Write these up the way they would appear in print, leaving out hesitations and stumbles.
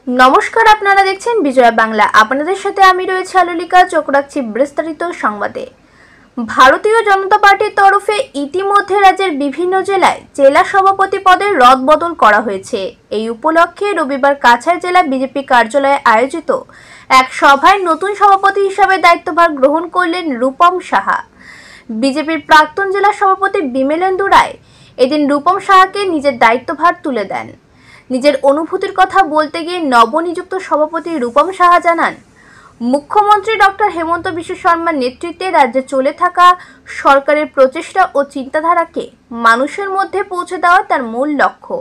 নমস্কার, আপনারা দেখছেন বিজয়া বাংলা। আপনাদের সাথে আমি রয়েছে আলোলিকা। চোখ রাখছি বিস্তারিত সংবাদে। ভারতীয় জনতা পার্টির তরফে ইতিমধ্যে রাজ্যের বিভিন্ন জেলায় জেলা সভাপতি পদের রদবদল করা হয়েছে। এই উপলক্ষে রবিবার কাছাড় জেলা বিজেপি কার্যালয়ে আয়োজিত এক সভায় নতুন সভাপতি হিসাবে দায়িত্বভার গ্রহণ করলেন রূপম সাহা। বিজেপির প্রাক্তন জেলা সভাপতি বিমলেন্দু রায় এদিন রূপম সাহাকে নিজের দায়িত্বভার তুলে দেন। নিজের অনুভূতির কথা বলতে গিয়ে নবনিযুক্ত সভাপতি রূপম সাহা জানান, মুখ্যমন্ত্রী ডক্টর হেমন্ত বিশ্ব শর্মার নেতৃত্বে রাজ্যে চলে থাকা সরকারের প্রচেষ্টা ও চিন্তাধারাকে মানুষের মধ্যে পৌঁছে দেওয়া তার মূল লক্ষ্য।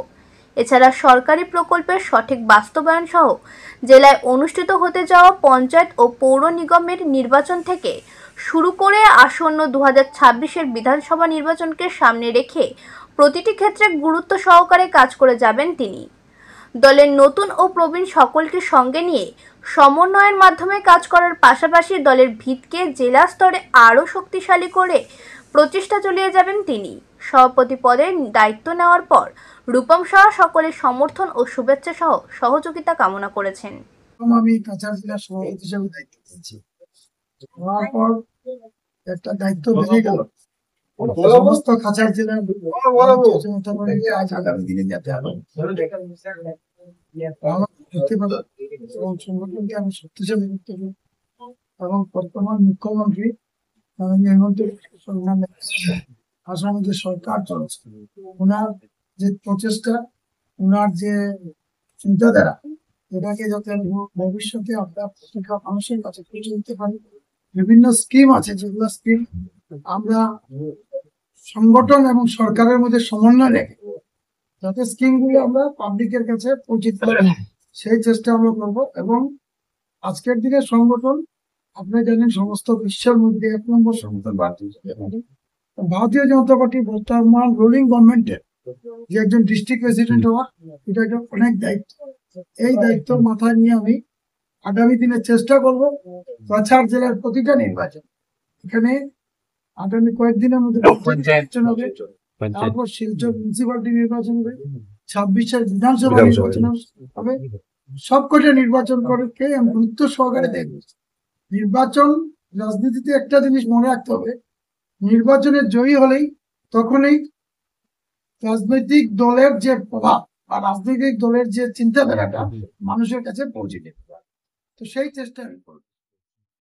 এছাড়া সরকারি প্রকল্পের সঠিক বাস্তবায়ন সহ জেলায় অনুষ্ঠিত হতে যাওয়া পঞ্চায়েত ও পৌর নিগমের নির্বাচন থেকে শুরু করে আসন্ন 2026-এর বিধানসভা নির্বাচনকে সামনে রেখে প্রতিটি ক্ষেত্রে গুরুত্ব সহকারে কাজ করে যাবেন তিনি। দলের নতুন ও প্রবীণ সকলকে সঙ্গে নিয়ে সমন্বয়ের মাধ্যমে কাজ করার পাশাপাশি দলের ভিতকে জেলা স্তরে আরও শক্তিশালী করে প্রচেষ্টা চালিয়ে যাবেন তিনি। সভাপতি পদের দায়িত্ব নেওয়ার পর রূপম সাহা সকলের সমর্থন ও শুভেচ্ছা সহ সহযোগিতা কামনা করেছেন। আমি কাছাড় জেলার সভাপতি হিসেবে দায়িত্ব পেয়েছি। হওয়ার পর একটা দায়িত্ব বেড়ে গেল। সমস্ত কাছাড় জেলার আগামী দিনে যাতে আরো সংগঠনকে আমি শক্তিশালী করতে পারি এবং বর্তমান মুখ্যমন্ত্রী হেমন্ত আসামে যে সরকার চলছে, ওনার যে প্রচেষ্টা, ওনার যে চিন্তাধারা, এটাকে যাতে ভবিষ্যতে আমরা প্রত্যেকটা মানুষের কাছে পৌঁছে দিতে পারি। বিভিন্ন স্কিম আছে, যেগুলো স্কিম আমরা সংগঠন এবং সরকারের মধ্যে সমন্বয় রেখে যাতে স্কিমগুলো আমরা পাবলিকের কাছে পৌঁছে দিতে পারি, সেই চেষ্টা আমরা করবো। এবং আজকের দিনে সংগঠন, আপনি জানেন, সমস্ত বিশ্বের মধ্যে 1 নম্বর সংগঠন ভারতীয় জনতা পার্টি। বর্তমান রুলিং গভর্নমেন্টের যে একজন ডিস্ট্রিক্ট প্রেসিডেন্ট হওয়া, এটা একটা অনেক দায়িত্ব। এই দায়িত্ব মাথায় নিয়ে আমি আগামী দিনে চেষ্টা করব কাছাড় জেলার প্রতিটা নির্বাচন, এখানে আগামী কয়েকদিনের মধ্যে নির্বাচন হবে, তারপর শিলচর মিউনিসিপালিটি নির্বাচন হবে, 26-এর বিধানসভা নির্বাচন হবে। সবকটা নির্বাচন করে আমি গুরুত্ব সহকারে দেখব। নির্বাচন রাজনীতিতে একটা জিনিস মনে রাখতে হবে, নির্বাচনে জয়ী হলেই তখনই রাজনৈতিক দলের যে প্রভাব বা রাজনৈতিক দলের যে চিন্তাধারাটা মানুষের কাছে পৌঁছে যেতে পারে। তো সেই চেষ্টা আমি করব।